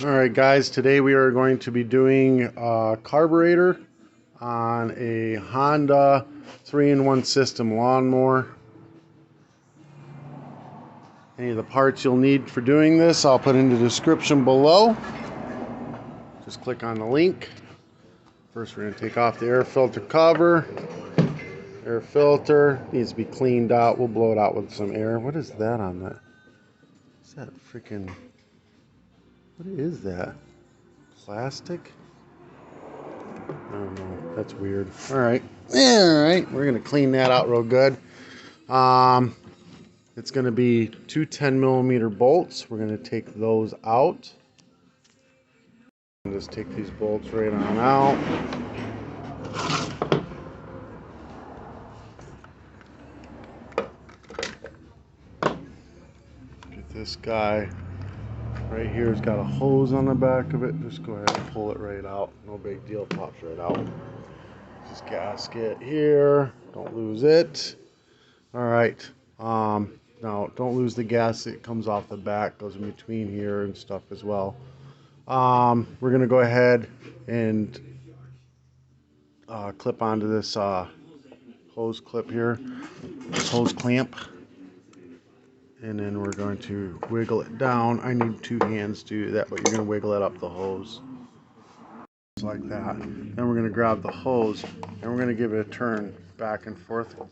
Alright guys, today we are going to be doing a carburetor on a Honda 3-in-1 system lawnmower. Any of the parts you'll need for doing this I'll put in the description below. Just click on the link. First we're going to take off the air filter cover. Air filter needs to be cleaned out. We'll blow it out with some air. What is that on that? Is that freaking... what is that? Plastic? I don't know. That's weird. Alright. Alright. We're going to clean that out real good. It's going to be two 10mm bolts. We're going to take those out. Just take these bolts right on out. Get this guy right here. It's got a hose on the back of it. Just go ahead and pull it right out. No big deal. Pops right out. This gasket here. Don't lose it. Alright. Now don't lose the gasket. It comes off the back. Goes in between here and stuff as well. We're going to go ahead and clip onto this hose clip here. This hose clamp. And then we're going to wiggle it down. I need two hands to do that, but you're going to wiggle it up the hose. Just like that. Then we're going to grab the hose and we're going to give it a turn back and forth a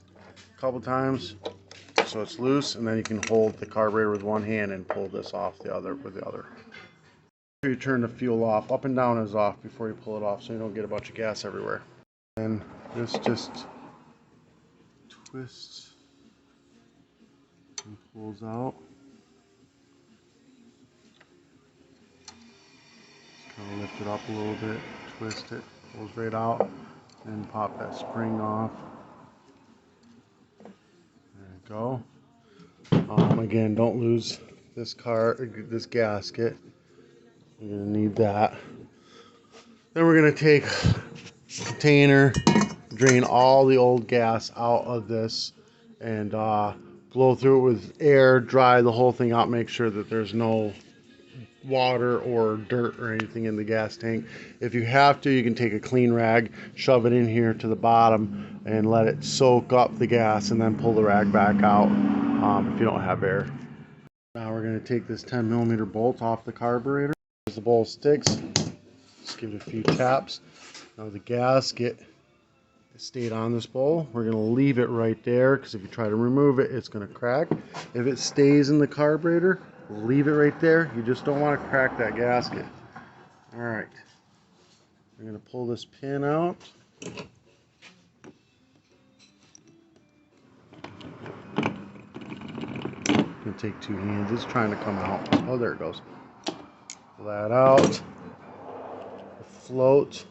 couple times so it's loose, and then you can hold the carburetor with one hand and pull this off the other with the other. You turn the fuel off. Up and down is off before you pull it off so you don't get a bunch of gas everywhere. And this just twists and pulls out. Just kind of lift it up a little bit, twist it, pulls right out, and pop that spring off. There you go. Again, don't lose this gasket. You're gonna need that. Then we're gonna take a container, drain all the old gas out of this, and blow through it with air, dry the whole thing out, make sure that there's no water or dirt or anything in the gas tank. If you have to, you can take a clean rag, shove it in here to the bottom, and let it soak up the gas, and then pull the rag back out if you don't have air. Now we're going to take this 10mm bolt off the carburetor. As the bolt sticks, just give it a few taps. Now the gasket stayed on this bowl. We're going to leave it right there because if you try to remove it, it's going to crack. If it stays in the carburetor, leave it right there. You just don't want to crack that gasket. Alright. We're going to pull this pin out. I'm going to take two hands. It's trying to come out. Oh, there it goes. Pull that out. The float.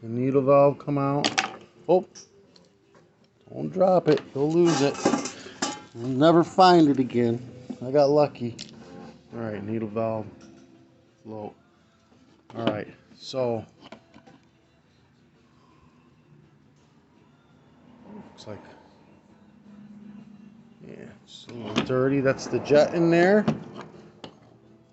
The needle valve come out. Oh, don't drop it. You'll lose it. You'll never find it again. I got lucky. Alright, needle valve, float. Alright, so looks like, yeah, it's a little dirty. That's the jet in there.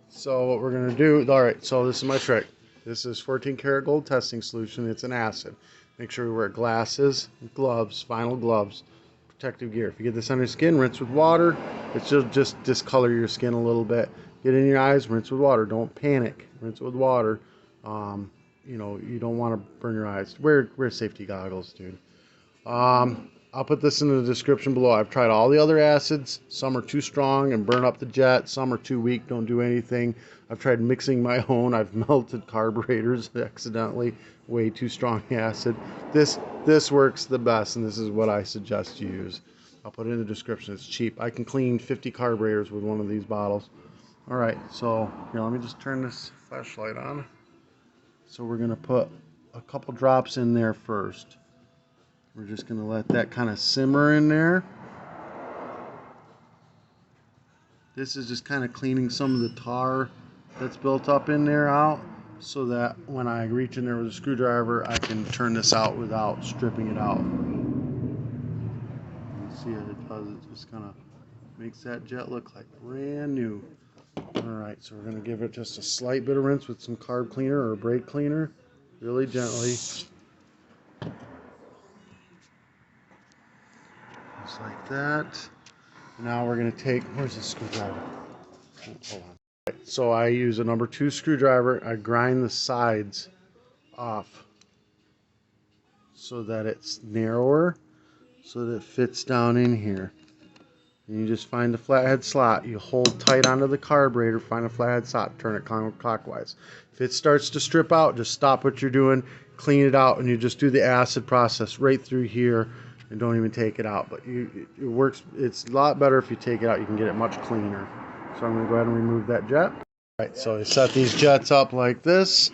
So what we're going to do, alright, so this is my trick. This is 14 karat gold testing solution. It's an acid. Make sure you wear glasses, gloves, vinyl gloves, protective gear. If you get this on your skin, rinse with water. It should just discolor your skin a little bit. Get in your eyes, rinse with water. Don't panic. Rinse with water. You know, you don't want to burn your eyes. Wear safety goggles, dude. I'll put this in the description below. I've tried all the other acids. Some are too strong and burn up the jet. Some are too weak, don't do anything. I've tried mixing my own. I've melted carburetors accidentally. Way too strong acid. This works the best, and this is what I suggest you use. I'll put it in the description. It's cheap. I can clean 50 carburetors with one of these bottles. Alright, so here, let me just turn this flashlight on. So we're going to put a couple drops in there first. We're just going to let that kind of simmer in there. This is just kind of cleaning some of the tar that's built up in there out, so that when I reach in there with a screwdriver, I can turn this out without stripping it out. You see it does, it just kind of makes that jet look like brand new. Alright, so we're going to give it just a slight bit of rinse with some carb cleaner or brake cleaner, really gently. Just like that. Now we're going to take, where's the screwdriver? Oh, hold on. Right, so I use a number 2 screwdriver. I grind the sides off so that it's narrower, so that it fits down in here. And you just find the flathead slot. You hold tight onto the carburetor, find a flathead slot, turn it counterclockwise. If it starts to strip out, just stop what you're doing, clean it out, and you just do the acid process right through here and don't even take it out. But it works. It's a lot better if you take it out. You can get it much cleaner. So I'm going to go ahead and remove that jet. All right, so I set these jets up like this,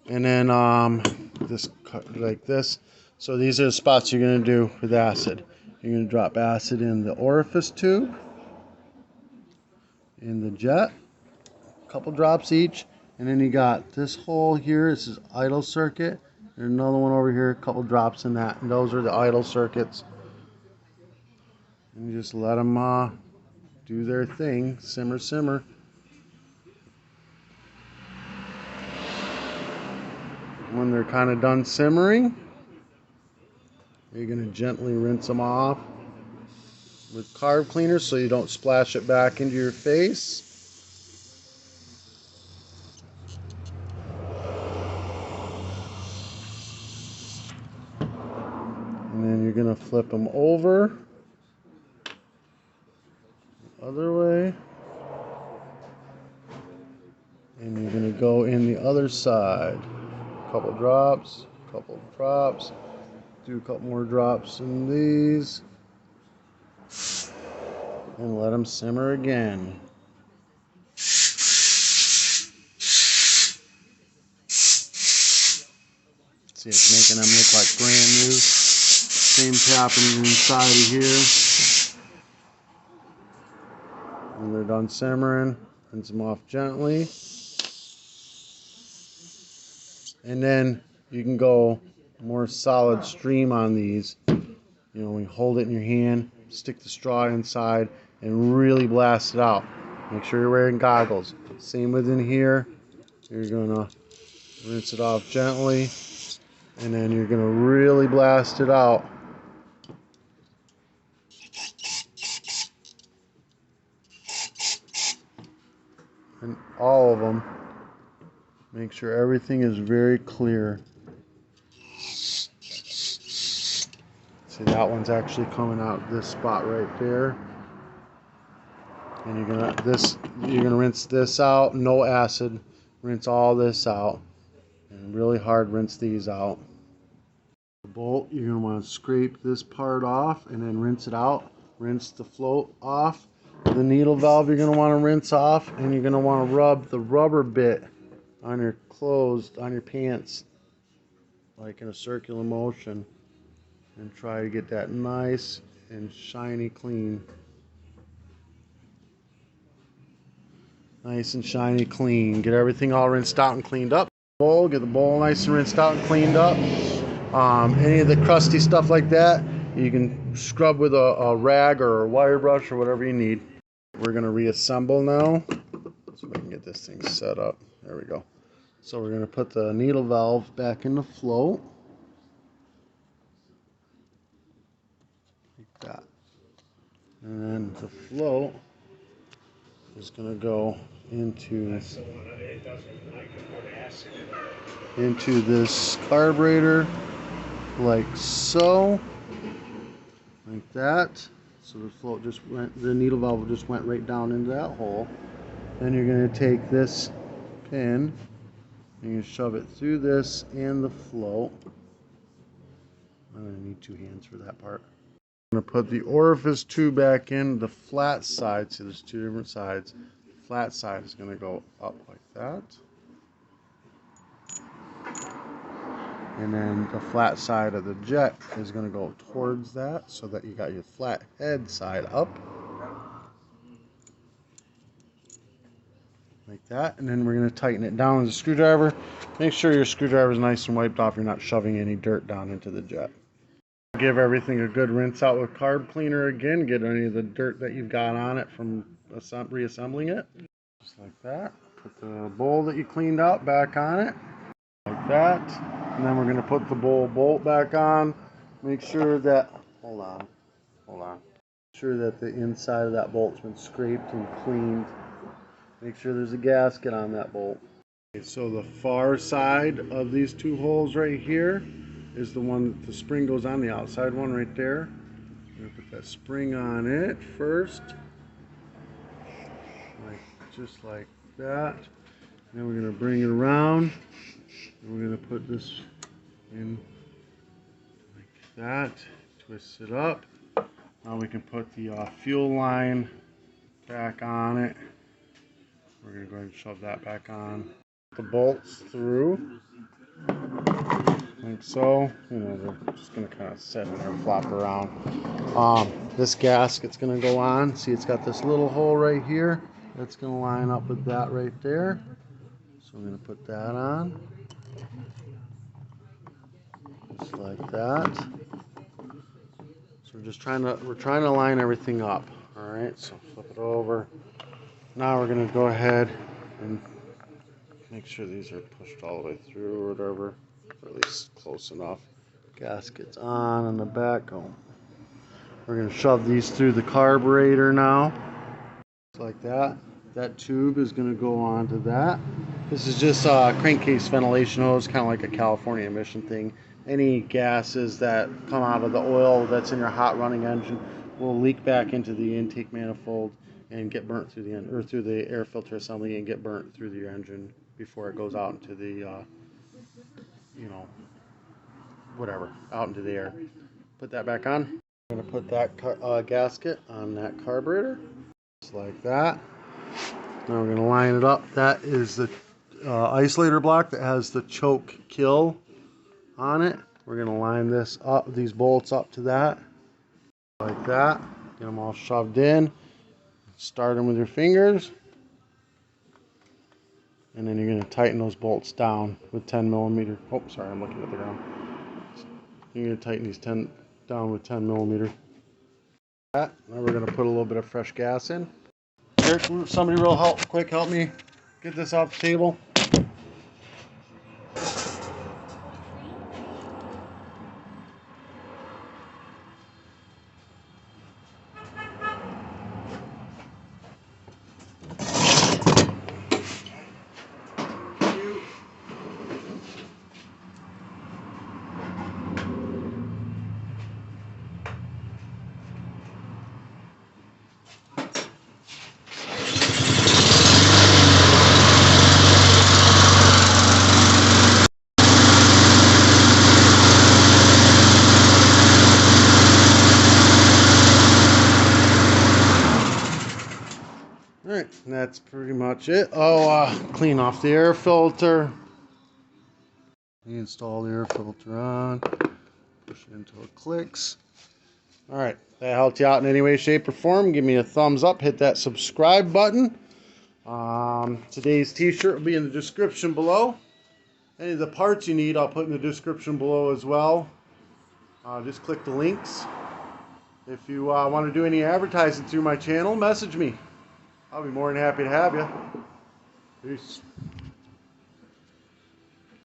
and then just cut like this. So these are the spots you're going to do with acid. You're going to drop acid in the orifice tube, in the jet, a couple drops each, and then you got this hole here. This is idle circuit. There's another one over here, a couple drops in that, and those are the idle circuits. And you just let them do their thing, simmer, simmer. When they're kind of done simmering, you're going to gently rinse them off with carb cleaner so you don't splash it back into your face. And then you're going to flip them over the other way. And you're going to go in the other side. Couple drops, do a couple more drops in these, and let them simmer again. See, it's making them look like brand new. Same's happening inside of here. When they're done simmering, rinse them off gently. And then you can go more solid stream on these. You know, when you hold it in your hand, stick the straw inside and really blast it out. Make sure you're wearing goggles. Same within here. You're gonna rinse it off gently, and then you're gonna really blast it out. And all of them. Make sure everything is very clear. See, that one's actually coming out this spot right there. And you're gonna rinse this out, no acid. Rinse all this out, and really hard rinse these out. The bolt, you're gonna want to scrape this part off and then rinse it out. Rinse the float off. The needle valve you're gonna want to rinse off, and you're gonna want to rub the rubber bit on your clothes, on your pants, like in a circular motion, and try to get that nice and shiny clean. Nice and shiny clean. Get everything all rinsed out and cleaned up. Get the bowl nice and rinsed out and cleaned up. Any of the crusty stuff like that, you can scrub with a rag or a wire brush or whatever you need. We're going to reassemble now, so we can get this thing set up. There we go. So we're going to put the needle valve back in the float. Like that. And then the float is going to go into this carburetor, like so, like that. So the float just went, the needle valve just went right down into that hole. Then you're going to take this pin and you shove it through this and the float. I'm going to need 2 hands for that part. I'm going to put the orifice tube back in the flat side. See, there's 2 different sides. The flat side is going to go up like that. And then the flat side of the jet is going to go towards that, so that you got your flat head side up. Like that. And then we're going to tighten it down with a screwdriver. Make sure your screwdriver is nice and wiped off. You're not shoving any dirt down into the jet. Give everything a good rinse out with carb cleaner again. Get any of the dirt that you've got on it from reassembling it. Just like that. Put the bowl that you cleaned out back on it, like that. And then we're going to put the bolt back on. Make sure that, hold on. Make sure that the inside of that bolt's been scraped and cleaned. Make sure there's a gasket on that bolt. Okay, so the far side of these two holes right here is the one that the spring goes on, the outside one right there. I'm going to put that spring on it first. Just like that. Then we're going to bring it around. And we're going to put this in like that. Twist it up. Now we can put the fuel line back on it. We're going to go ahead and shove that back on. The bolts through. Like so. You know, they're just going to kind of sit in there and flop around. This gasket's going to go on. See, it's got this little hole right here. That's going to line up with that right there. So I'm going to put that on. Just like that. So we're trying to line everything up. All right, so flip it over. Now we're going to go ahead and make sure these are pushed all the way through or whatever, or at least close enough. Gasket's on the back. We're going to shove these through the carburetor now. Just like that. That tube is going to go onto that. This is just a crankcase ventilation hose, kind of like a California emission thing. Any gases that come out of the oil that's in your hot running engine will leak back into the intake manifold and get burnt through the or through the air filter assembly and get burnt through your engine before it goes out into the you know, whatever, out into the air. Put that back on. I'm going to put that gasket on that carburetor, just like that. Now we're going to line it up. That is the isolator block that has the choke kill on it. We're going to line this up, these bolts up to that, like that. Get them all shoved in. Start them with your fingers. And then you're going to tighten those bolts down with 10 millimeter. Oh, sorry, I'm looking at the ground. You're going to tighten these down with 10 millimeter. Now we're going to put a little bit of fresh gas in. Eric, somebody quick help me get this off the table. Alright, that's pretty much it. Clean off the air filter. Install the air filter on. Push it until it clicks. Alright, that helped you out in any way, shape, or form. Give me a thumbs up. Hit that subscribe button. Today's t-shirt will be in the description below. Any of the parts you need, I'll put in the description below as well. Just click the links. If you want to do any advertising through my channel, message me. I'll be more than happy to have you. Peace.